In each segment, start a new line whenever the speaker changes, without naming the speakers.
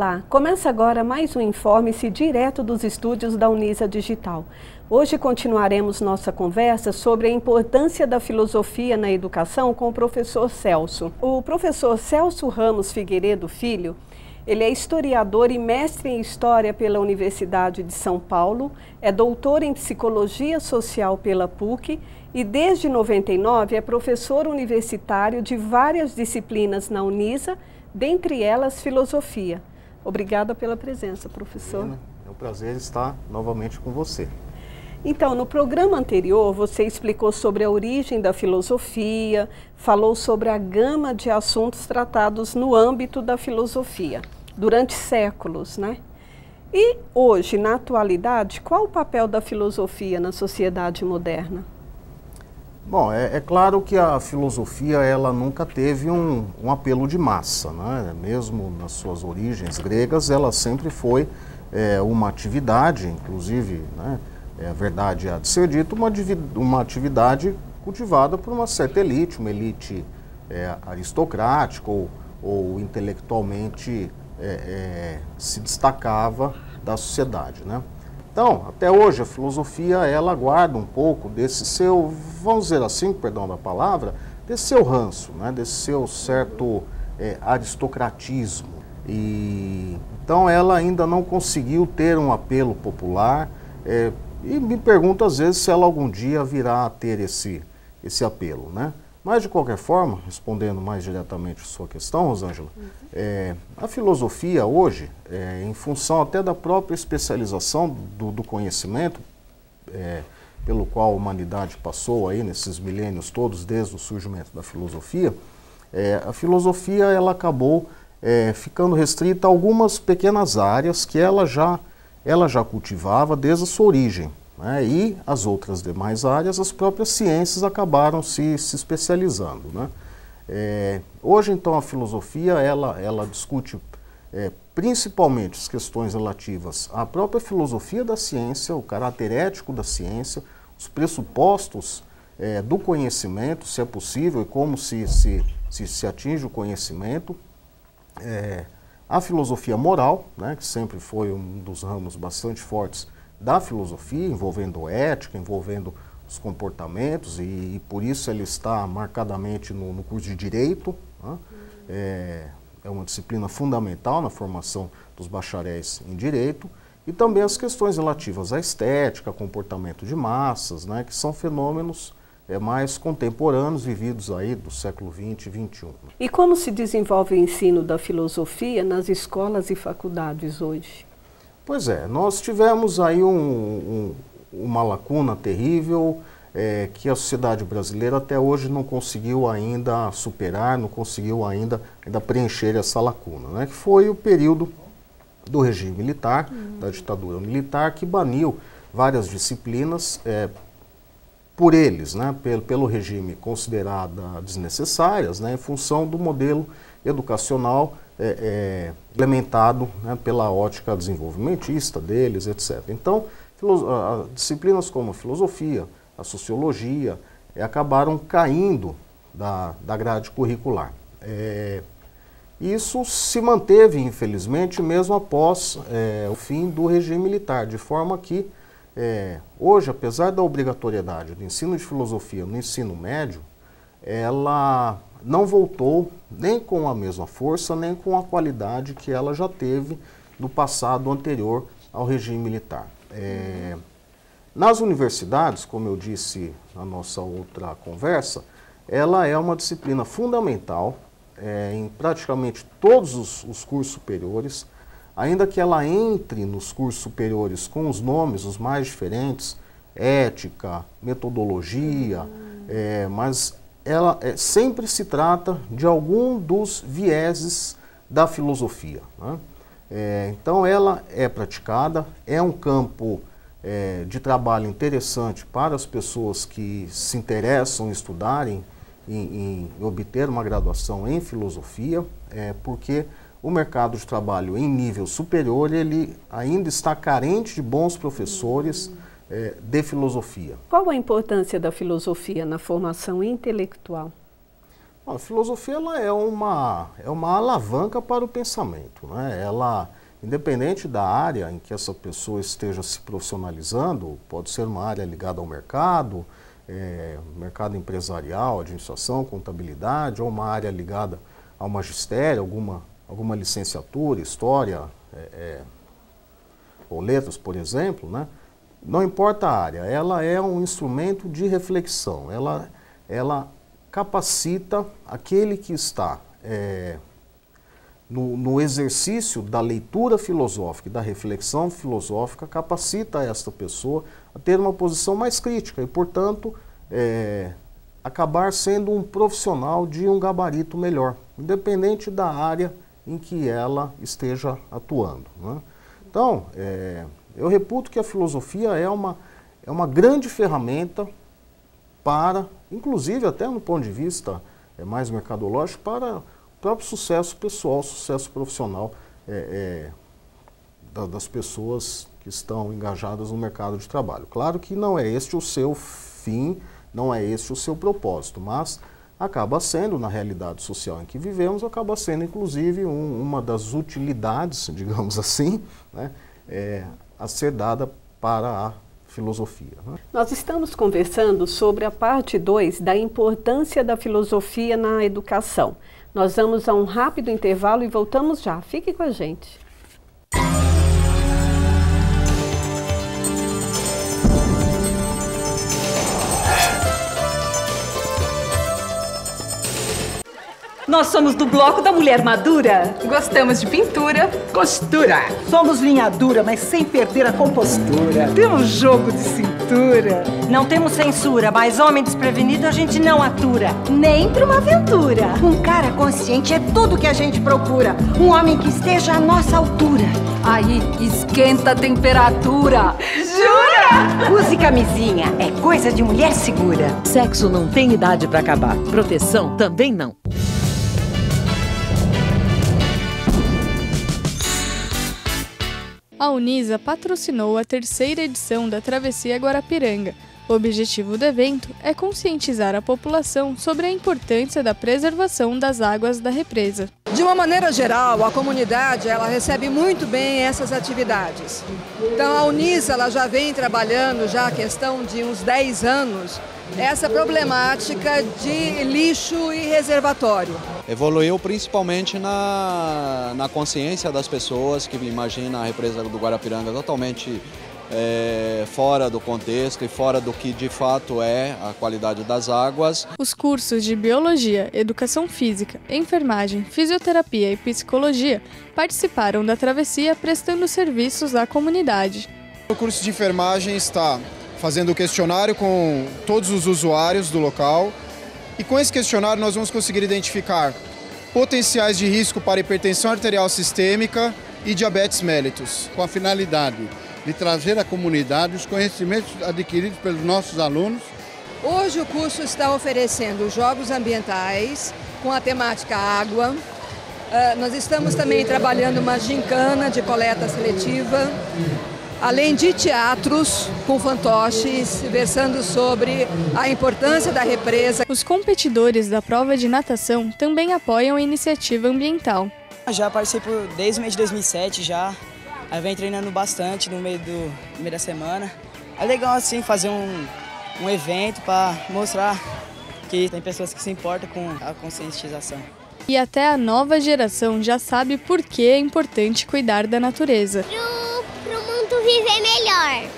Olá, começa agora mais um Informe-se direto dos estúdios da Unisa Digital. Hoje continuaremos nossa conversa sobre a importância da filosofia na educação com o professor Celso. O professor Celso Ramos Figueiredo Filho, ele é historiador e mestre em História pela Universidade de São Paulo, é doutor em Psicologia Social pela PUC e desde 99 é professor universitário de várias disciplinas na Unisa, dentre elas filosofia. Obrigada pela presença, professor.
É um prazer estar novamente com você.
Então, no programa anterior, você explicou sobre a origem da filosofia, falou sobre a gama de assuntos tratados no âmbito da filosofia, durante séculos, né? E hoje, na atualidade, qual o papel da filosofia na sociedade moderna?
Bom, é claro que a filosofia ela nunca teve um apelo de massa, né? Mesmo nas suas origens gregas, ela sempre foi uma atividade, inclusive, né? É verdade há de ser dito, uma atividade cultivada por uma certa elite, uma elite aristocrática ou intelectualmente se destacava da sociedade, né? Então, até hoje, a filosofia, ela guarda um pouco desse seu, vamos dizer assim, perdão da palavra, desse seu ranço, né? Desse seu certo aristocratismo. E, então, ela ainda não conseguiu ter um apelo popular e me pergunto, às vezes, se ela algum dia virá a ter esse apelo, né? Mas, de qualquer forma, respondendo mais diretamente a sua questão, Rosângela, a filosofia hoje, em função até da própria especialização do conhecimento, pelo qual a humanidade passou aí nesses milênios todos, desde o surgimento da filosofia, a filosofia ela acabou ficando restrita a algumas pequenas áreas que ela já cultivava desde a sua origem. E as outras demais áreas, as próprias ciências acabaram se especializando, né? Hoje, então, a filosofia ela discute principalmente as questões relativas à própria filosofia da ciência, o caráter ético da ciência, os pressupostos do conhecimento, se é possível e como se atinge o conhecimento, a filosofia moral, né, que sempre foi um dos ramos bastante fortes da filosofia, envolvendo ética, envolvendo os comportamentos, e por isso ele está marcadamente no curso de Direito, né? É uma disciplina fundamental na formação dos bacharéis em Direito, e também as questões relativas à estética, comportamento de massas, né, que são fenômenos mais contemporâneos, vividos aí do século XX e XXI.
E como se desenvolve o ensino da filosofia nas escolas e faculdades hoje?
Pois é, nós tivemos aí uma lacuna terrível que a sociedade brasileira até hoje não conseguiu ainda superar, não conseguiu ainda preencher essa lacuna, né? Que foi o período do regime militar, da ditadura militar, que baniu várias disciplinas por eles, né? Pelo regime consideradas desnecessárias, né? Em função do modelo educacional implementado, né, pela ótica desenvolvimentista deles, etc. Então, disciplinas como a filosofia, a sociologia, acabaram caindo da grade curricular. Isso se manteve, infelizmente, mesmo após o fim do regime militar, de forma que, hoje, apesar da obrigatoriedade do ensino de filosofia no ensino médio, ela não voltou nem com a mesma força, nem com a qualidade que ela já teve no passado anterior ao regime militar. Nas universidades, como eu disse na nossa outra conversa, ela é uma disciplina fundamental em praticamente todos os cursos superiores, ainda que ela entre nos cursos superiores com os nomes os mais diferentes, ética, metodologia, mas ela sempre se trata de algum dos vieses da filosofia, né? Então ela é praticada, é um campo de trabalho interessante para as pessoas que se interessam em estudarem, em obter uma graduação em filosofia, porque o mercado de trabalho em nível superior ele ainda está carente de bons professores de filosofia.
Qual a importância da filosofia na formação intelectual?
A filosofia ela é uma alavanca para o pensamento, né? Ela, independente da área em que essa pessoa esteja se profissionalizando, pode ser uma área ligada ao mercado, mercado empresarial, administração, contabilidade, ou uma área ligada ao magistério, alguma licenciatura, história, ou letras, por exemplo, né? Não importa a área, ela é um instrumento de reflexão, ela capacita aquele que está no exercício da leitura filosófica e da reflexão filosófica, capacita esta pessoa a ter uma posição mais crítica e, portanto, acabar sendo um profissional de um gabarito melhor, independente da área em que ela esteja atuando, né? Então, eu reputo que a filosofia é uma grande ferramenta para, inclusive até no ponto de vista mais mercadológico, para o próprio sucesso pessoal, sucesso profissional das pessoas que estão engajadas no mercado de trabalho. Claro que não é este o seu fim, não é este o seu propósito, mas acaba sendo, na realidade social em que vivemos, acaba sendo inclusive uma das utilidades, digamos assim, né, a ser dada para a filosofia, né?
Nós estamos conversando sobre a parte 2 da importância da filosofia na educação. Nós vamos a um rápido intervalo e voltamos já. Fique com a gente.
Nós somos do Bloco da Mulher Madura.
Gostamos de pintura,
costura.
Somos linha dura, mas sem perder a compostura.
Temos jogo de cintura.
Não temos censura, mas homem desprevenido a gente não atura.
Nem pra uma aventura.
Um cara consciente é tudo que a gente procura. Um homem que esteja à nossa altura.
Aí, esquenta a temperatura.
Jura? Use camisinha, é coisa de mulher segura.
Sexo não tem idade pra acabar. Proteção também não.
A Unisa patrocinou a 3ª edição da Travessia Guarapiranga. O objetivo do evento é conscientizar a população sobre a importância da preservação das águas da represa.
De uma maneira geral, a comunidade ela recebe muito bem essas atividades. Então a Unisa ela já vem trabalhando já a questão de uns 10 anos essa problemática de lixo e reservatório.
Evoluiu principalmente na consciência das pessoas que imaginam a represa do Guarapiranga totalmente fora do contexto e fora do que de fato é a qualidade das águas.
Os cursos de Biologia, Educação Física, Enfermagem, Fisioterapia e Psicologia participaram da travessia prestando serviços à comunidade.
O curso de enfermagem está fazendo o questionário com todos os usuários do local e com esse questionário nós vamos conseguir identificar potenciais de risco para hipertensão arterial sistêmica e diabetes mellitus.
Com a finalidade de trazer à comunidade os conhecimentos adquiridos pelos nossos alunos.
Hoje o curso está oferecendo jogos ambientais com a temática água. Nós estamos também trabalhando uma gincana de coleta seletiva, além de teatros com fantoches, versando sobre a importância da represa.
Os competidores da prova de natação também apoiam a iniciativa ambiental.
Já participo desde o mês de 2007 já. Aí venho treinando bastante no meio da semana. É legal assim fazer um evento para mostrar que tem pessoas que se importam com a conscientização.
E até a nova geração já sabe por que é importante cuidar da natureza.
Pro mundo viver melhor.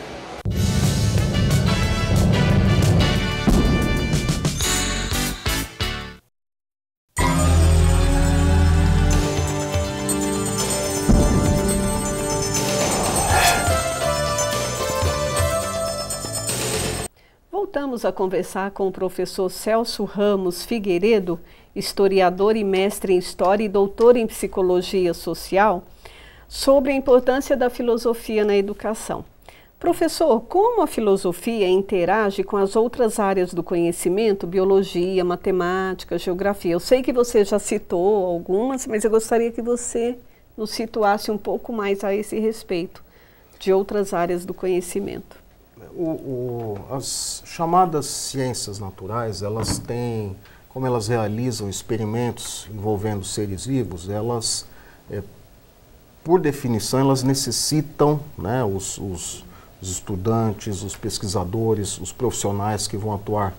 Voltamos a conversar com o professor Celso Ramos Figueiredo, historiador e mestre em História e doutor em Psicologia Social, sobre a importância da filosofia na educação. Professor, como a filosofia interage com as outras áreas do conhecimento, biologia, matemática, geografia? Eu sei que você já citou algumas, mas eu gostaria que você nos situasse um pouco mais a esse respeito, de outras áreas do conhecimento.
As chamadas ciências naturais, elas têm como elas realizam experimentos envolvendo seres vivos, elas, por definição, elas necessitam, né, os estudantes, os pesquisadores, os profissionais que vão atuar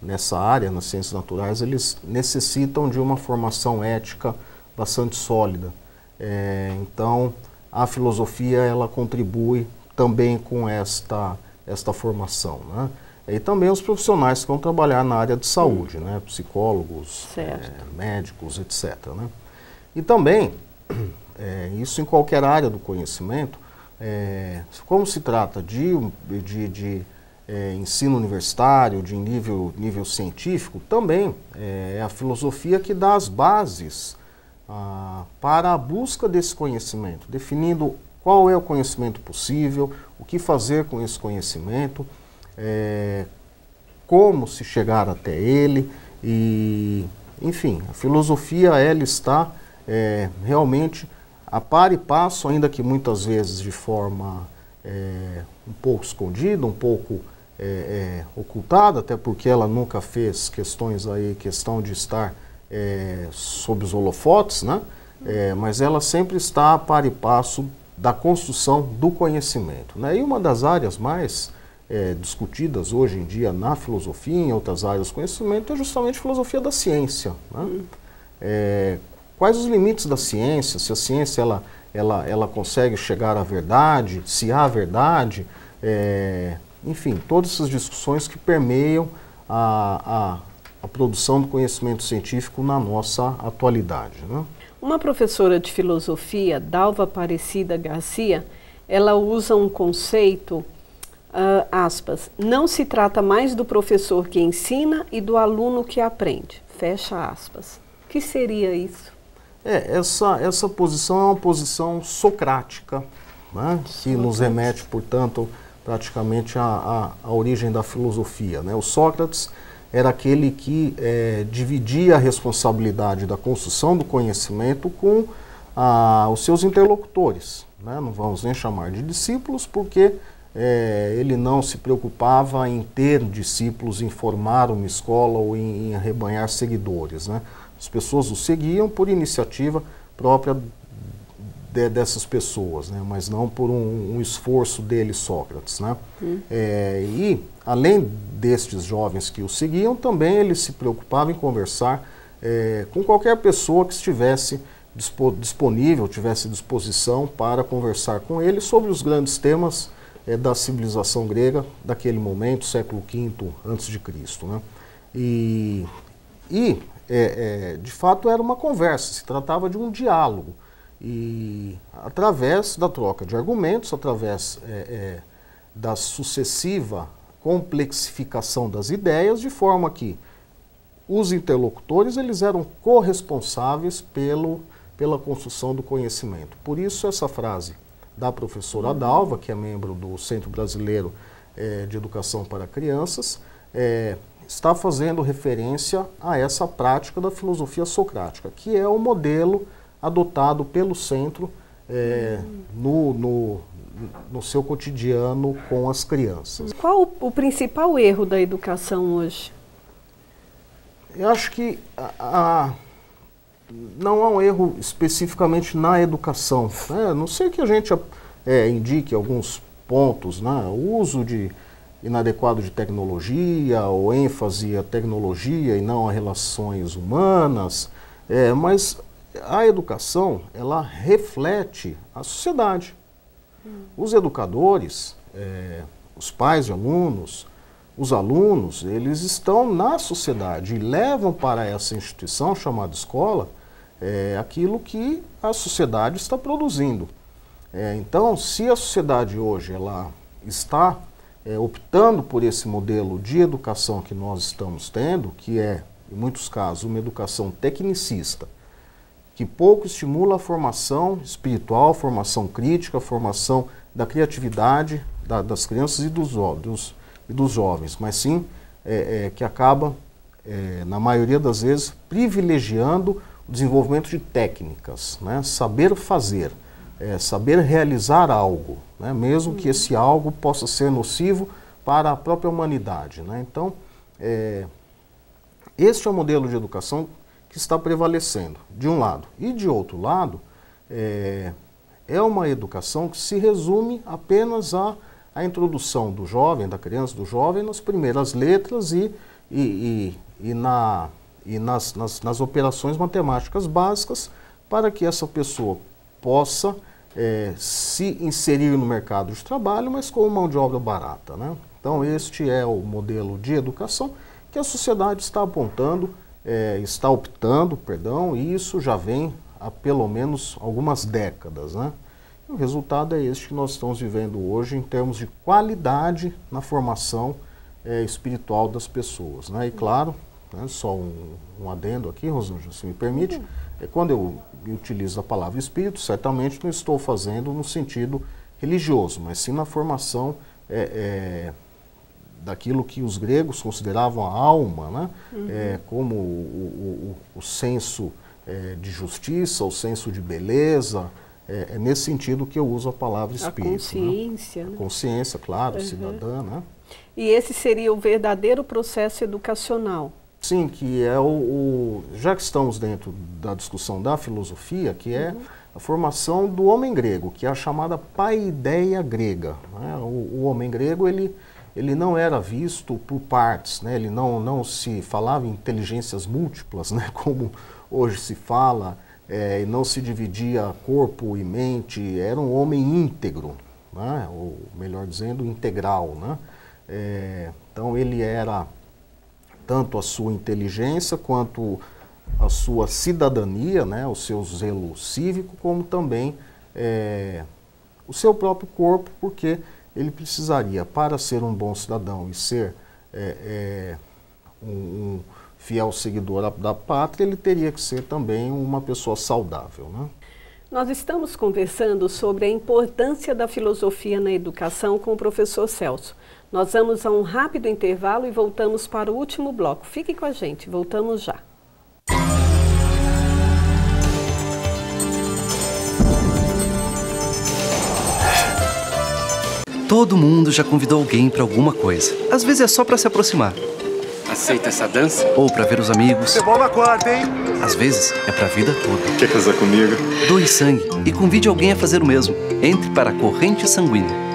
nessa área, nas ciências naturais, eles necessitam de uma formação ética bastante sólida. Então, a filosofia, ela contribui também com esta formação, né? E também os profissionais que vão trabalhar na área de saúde, né? Psicólogos, médicos, etc., né? E também, isso em qualquer área do conhecimento, como se trata de ensino universitário, de nível científico, também é a filosofia que dá as bases para a busca desse conhecimento, definindo qual é o conhecimento possível, o que fazer com esse conhecimento, como se chegar até ele, e, enfim, a filosofia, ela está realmente a par e passo, ainda que muitas vezes de forma um pouco escondida, um pouco ocultada, até porque ela nunca fez questão de estar sob os holofotes, né? Mas ela sempre está a par e passo da construção do conhecimento, né? E uma das áreas mais discutidas hoje em dia na filosofia e em outras áreas do conhecimento é justamente a filosofia da ciência, né? Quais os limites da ciência? Se a ciência ela consegue chegar à verdade, se há verdade, enfim, todas essas discussões que permeiam a produção do conhecimento científico na nossa atualidade, né?
Uma professora de filosofia, Dalva Aparecida Garcia, ela usa um conceito, aspas, não se trata mais do professor que ensina e do aluno que aprende, fecha aspas. O que seria isso?
Essa posição é uma posição socrática, né? Que nos remete, portanto, praticamente à origem da filosofia, né? O Sócrates era aquele que dividia a responsabilidade da construção do conhecimento com os seus interlocutores, né? Não vamos nem chamar de discípulos, porque ele não se preocupava em ter discípulos, em formar uma escola ou em arrebanhar seguidores, né? As pessoas o seguiam por iniciativa própria dessas pessoas, né? Mas não por um esforço dele, Sócrates, né? E, além destes jovens que o seguiam, também ele se preocupava em conversar com qualquer pessoa que estivesse disponível, tivesse disposição para conversar com ele sobre os grandes temas da civilização grega daquele momento, século V a.C., né? De fato, era uma conversa, se tratava de um diálogo. E através da troca de argumentos, através da sucessiva complexificação das ideias, de forma que os interlocutores eles eram corresponsáveis pela construção do conhecimento. Por isso essa frase da professora Dalva, que é membro do Centro Brasileiro de Educação para Crianças, está fazendo referência a essa prática da filosofia socrática, que é o modelo adotado pelo centro no seu cotidiano com as crianças.
Qual o principal erro da educação hoje?
Eu acho que não há um erro especificamente na educação, né? A não ser que a gente indique alguns pontos, né? O uso inadequado de tecnologia, ou ênfase à tecnologia e não a relações humanas, mas a educação, ela reflete a sociedade. Os educadores, os pais de alunos, os alunos, eles estão na sociedade e levam para essa instituição chamada escola aquilo que a sociedade está produzindo. Então, se a sociedade hoje ela está optando por esse modelo de educação que nós estamos tendo, que é, em muitos casos, uma educação tecnicista, que pouco estimula a formação espiritual, formação crítica, a formação da criatividade das crianças e dos jovens, mas sim que acaba, na maioria das vezes, privilegiando o desenvolvimento de técnicas, né? Saber fazer, saber realizar algo, né? Mesmo que esse algo possa ser nocivo para a própria humanidade, né? Então, Este é o modelo de educação que está prevalecendo, de um lado. E de outro lado, é uma educação que se resume apenas à introdução do jovem, da criança, do jovem, nas primeiras letras nas operações matemáticas básicas, para que essa pessoa possa se inserir no mercado de trabalho, mas com mão de obra barata, né? Então este é o modelo de educação que a sociedade está apontando, está optando, e isso já vem há pelo menos algumas décadas, né? E o resultado é este que nós estamos vivendo hoje em termos de qualidade na formação espiritual das pessoas, né? E claro, né, só um adendo aqui, Rosângela, se me permite, quando eu utilizo a palavra espírito, certamente não estou fazendo no sentido religioso, mas sim na formação daquilo que os gregos consideravam a alma, né? Como o senso de justiça, o senso de beleza, é nesse sentido que eu uso a palavra espírito. A
consciência. Né?
A consciência, claro, cidadã, né?
E esse seria o verdadeiro processo educacional.
Sim, que é já que estamos dentro da discussão da filosofia, que é a formação do homem grego, que é a chamada paideia grega, né? O homem grego, ele não era visto por partes, né? Ele não se falava em inteligências múltiplas, né? Como hoje se fala, e não se dividia corpo e mente, era um homem íntegro, né? Ou melhor dizendo, integral, né? Então ele era tanto a sua inteligência quanto a sua cidadania, né? O seu zelo cívico, como também o seu próprio corpo, porque ele precisaria, para ser um bom cidadão e ser um fiel seguidor da pátria, ele teria que ser também uma pessoa saudável, né?
Nós estamos conversando sobre a importância da filosofia na educação com o professor Celso. Nós vamos a um rápido intervalo e voltamos para o último bloco. Fique com a gente, voltamos já.
Todo mundo já convidou alguém para alguma coisa. Às vezes é só para se aproximar.
Aceita essa dança?
Ou para ver os amigos.
Você bola quarta, hein?
Às vezes é para a vida toda.
Quer casar comigo?
Doe sangue e convide alguém a fazer o mesmo. Entre para a corrente sanguínea.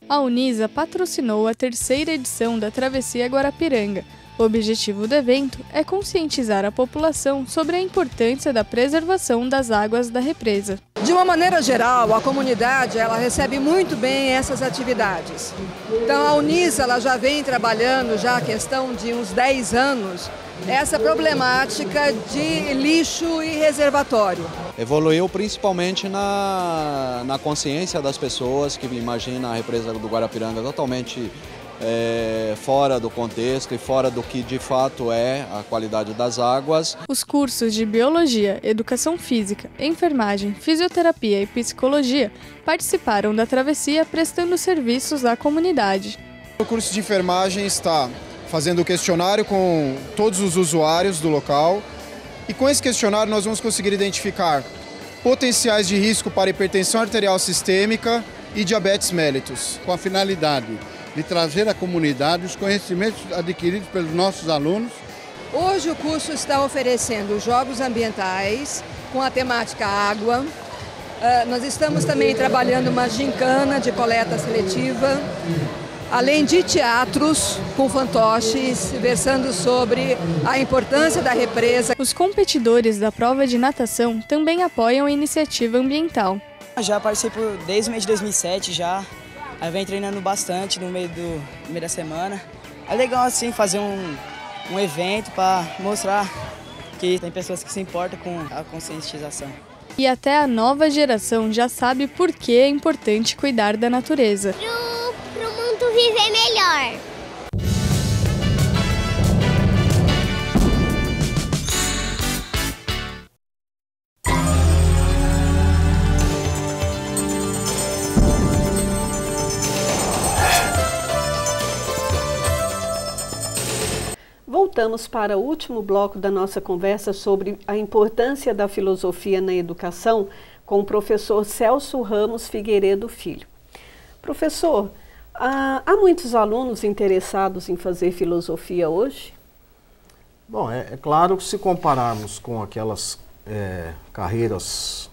A Unisa patrocinou a 3ª edição da Travessia Guarapiranga. O objetivo do evento é conscientizar a população sobre a importância da preservação das águas da represa.
De uma maneira geral, a comunidade ela recebe muito bem essas atividades. Então a Unisa ela já vem trabalhando já a questão de uns 10 anos essa problemática de lixo e reservatório.
Evoluiu principalmente na consciência das pessoas que imaginam a represa do Guarapiranga totalmente fora do contexto e fora do que de fato é a qualidade das águas.
Os cursos de Biologia, Educação Física, Enfermagem, Fisioterapia e Psicologia participaram da travessia prestando serviços à comunidade.
O curso de enfermagem está fazendo o questionário com todos os usuários do local e com esse questionário nós vamos conseguir identificar potenciais de risco para hipertensão arterial sistêmica e diabetes mellitus.
Com a finalidade de trazer à comunidade os conhecimentos adquiridos pelos nossos alunos.
Hoje o curso está oferecendo jogos ambientais com a temática água. Nós estamos também trabalhando uma gincana de coleta seletiva, além de teatros com fantoches, versando sobre a importância da represa.
Os competidores da prova de natação também apoiam a iniciativa ambiental.
Já participo desde o mês de 2007 já. Aí vem treinando bastante no meio da semana. É legal assim fazer um evento para mostrar que tem pessoas que se importam com a conscientização.
E até a nova geração já sabe por que é importante cuidar da natureza.
Pro mundo viver melhor.
Voltamos para o último bloco da nossa conversa sobre a importância da filosofia na educação com o professor Celso Ramos Figueiredo Filho. Professor, Há muitos alunos interessados em fazer filosofia hoje?
Bom, é claro que se compararmos com aquelas carreiras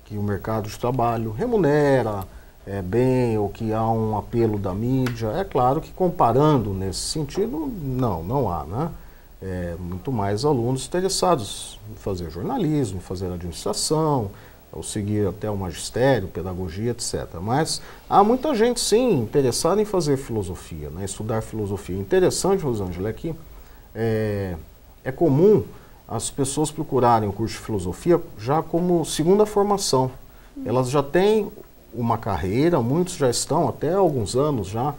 que o mercado de trabalho remunera bem, ou que há um apelo da mídia, é claro que comparando nesse sentido, não há, né? Muito mais alunos interessados em fazer jornalismo, em fazer administração, ou seguir até o magistério, pedagogia, etc. Mas há muita gente, sim, interessada em fazer filosofia, né? Estudar filosofia. Interessante, Rosângela, é que é comum as pessoas procurarem o curso de filosofia já como segunda formação. Elas já têm uma carreira, muitos já estão até há alguns anos já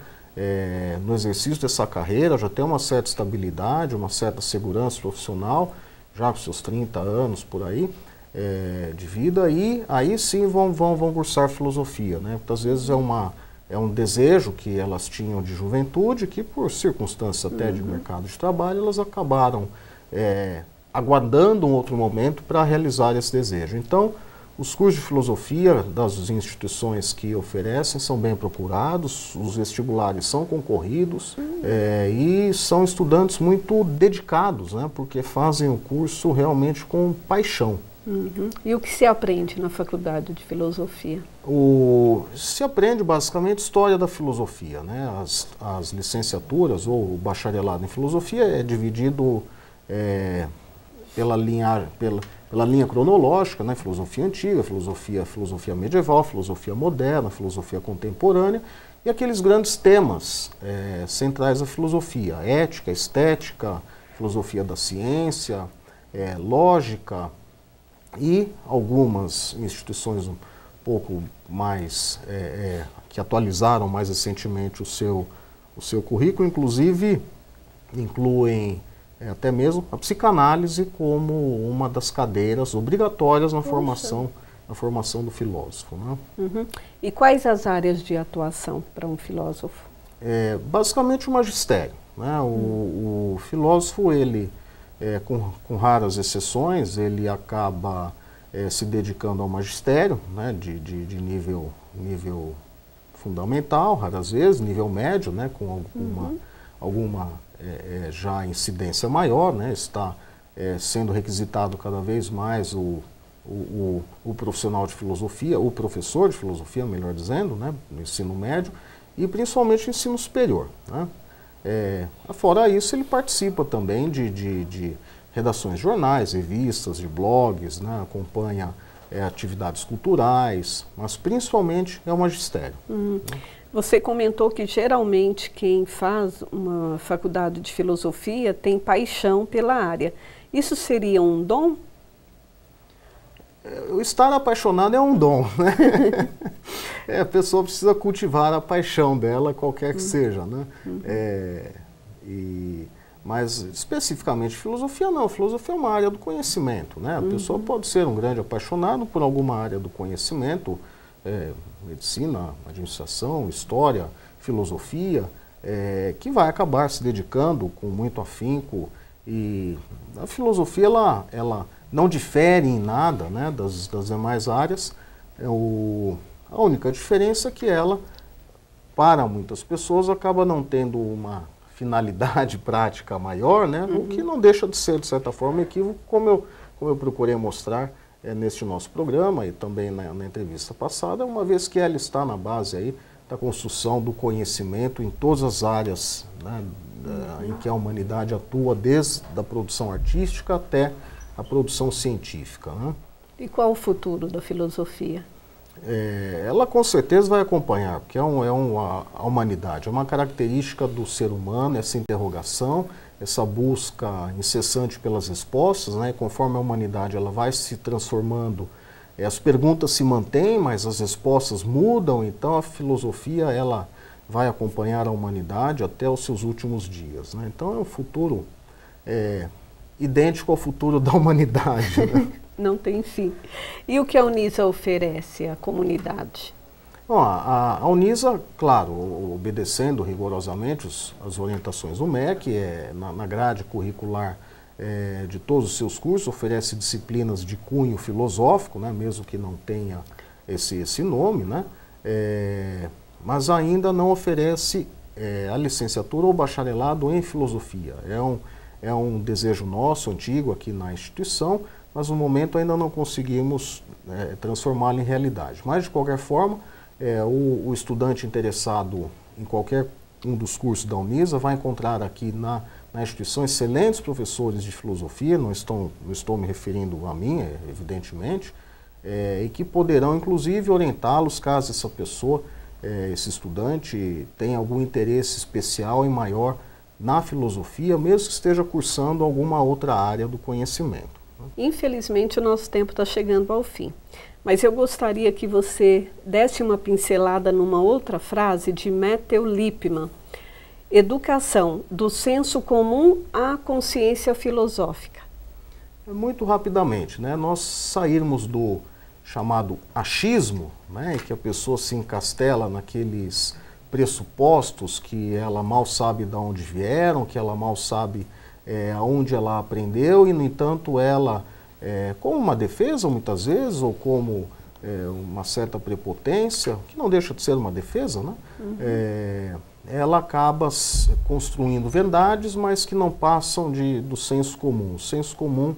no exercício dessa carreira, já tem uma certa estabilidade, uma certa segurança profissional, já com seus 30 anos por aí de vida, e aí sim vão cursar filosofia, né? Muitas vezes é um desejo que elas tinham de juventude, que por circunstâncias até de mercado de trabalho, elas acabaram aguardando um outro momento para realizar esse desejo. Então, os cursos de filosofia das instituições que oferecem são bem procurados, os vestibulares são concorridos e são estudantes muito dedicados, né, porque fazem o curso realmente com paixão.
E o que se aprende na faculdade de filosofia?
Se aprende basicamente história da filosofia, né? As licenciaturas ou o bacharelado em filosofia é dividido pela linha cronológica, né? Filosofia antiga, filosofia medieval, filosofia moderna, filosofia contemporânea, e aqueles grandes temas centrais da filosofia: ética, estética, filosofia da ciência, lógica, e algumas instituições um pouco mais, que atualizaram mais recentemente o seu currículo, inclusive incluem até mesmo a psicanálise como uma das cadeiras obrigatórias na formação do filósofo, né?
E quais as áreas de atuação para um filósofo?
Basicamente o magistério, né? O filósofo, ele, com raras exceções, ele acaba se dedicando ao magistério, né? de nível fundamental, raras vezes, nível médio, né? Com alguma já incidência maior, né? Está sendo requisitado cada vez mais o profissional de filosofia, o professor de filosofia, melhor dizendo, né? No ensino médio e principalmente no ensino superior, né? Fora isso, ele participa também de redações de jornais, revistas, de blogs, né? Acompanha atividades culturais, mas principalmente é o magistério.
Você comentou que geralmente quem faz uma faculdade de filosofia tem paixão pela área. Isso seria um dom?
O estar apaixonado é um dom, né? A pessoa precisa cultivar a paixão dela, qualquer que seja, né? Mas especificamente filosofia não, filosofia é uma área do conhecimento, né? A pessoa pode ser um grande apaixonado por alguma área do conhecimento, medicina, administração, história, filosofia, que vai acabar se dedicando com muito afinco, e a filosofia ela não difere em nada, né, das demais áreas. A única diferença é que ela, para muitas pessoas, acaba não tendo uma finalidade prática maior, né, o que não deixa de ser, de certa forma, um equívoco, como eu procurei mostrar neste nosso programa e também na entrevista passada, uma vez que ela está na base aí da construção do conhecimento em todas as áreas, né, em que a humanidade atua, desde a produção artística até a produção científica, né?
E qual o futuro da filosofia?
Ela com certeza vai acompanhar, porque a humanidade é uma característica do ser humano, essa interrogação, essa busca incessante pelas respostas, né? Conforme a humanidade ela vai se transformando, as perguntas se mantêm, mas as respostas mudam, então a filosofia ela vai acompanhar a humanidade até os seus últimos dias, né? Então é um futuro idêntico ao futuro da humanidade, né?
Não tem fim. E o que a Unisa oferece à comunidade?
Bom, a Unisa, claro, obedecendo rigorosamente as orientações do MEC, na grade curricular de todos os seus cursos, oferece disciplinas de cunho filosófico, né, mesmo que não tenha esse nome, né? mas ainda não oferece a licenciatura ou bacharelado em filosofia. É um desejo nosso, antigo, aqui na instituição, mas no momento ainda não conseguimos transformá-lo em realidade. Mas, de qualquer forma, o estudante interessado em qualquer um dos cursos da Unisa vai encontrar aqui na instituição excelentes professores de filosofia, não estou me referindo a mim, evidentemente, e que poderão, inclusive, orientá-los caso essa pessoa, esse estudante, tenha algum interesse especial e maior na filosofia, mesmo que esteja cursando alguma outra área do conhecimento.
Infelizmente, o nosso tempo está chegando ao fim, mas eu gostaria que você desse uma pincelada numa outra frase de Matthew Lipman: educação, do senso comum à consciência filosófica.
Muito rapidamente, né? Nós sairmos do chamado achismo, né, que a pessoa se encastela naqueles pressupostos que ela mal sabe de onde vieram, que ela mal sabe aonde ela aprendeu, e no entanto ela, como uma defesa muitas vezes, ou como uma certa prepotência, que não deixa de ser uma defesa, né? Ela acaba construindo verdades, mas que não passam do senso comum. O senso comum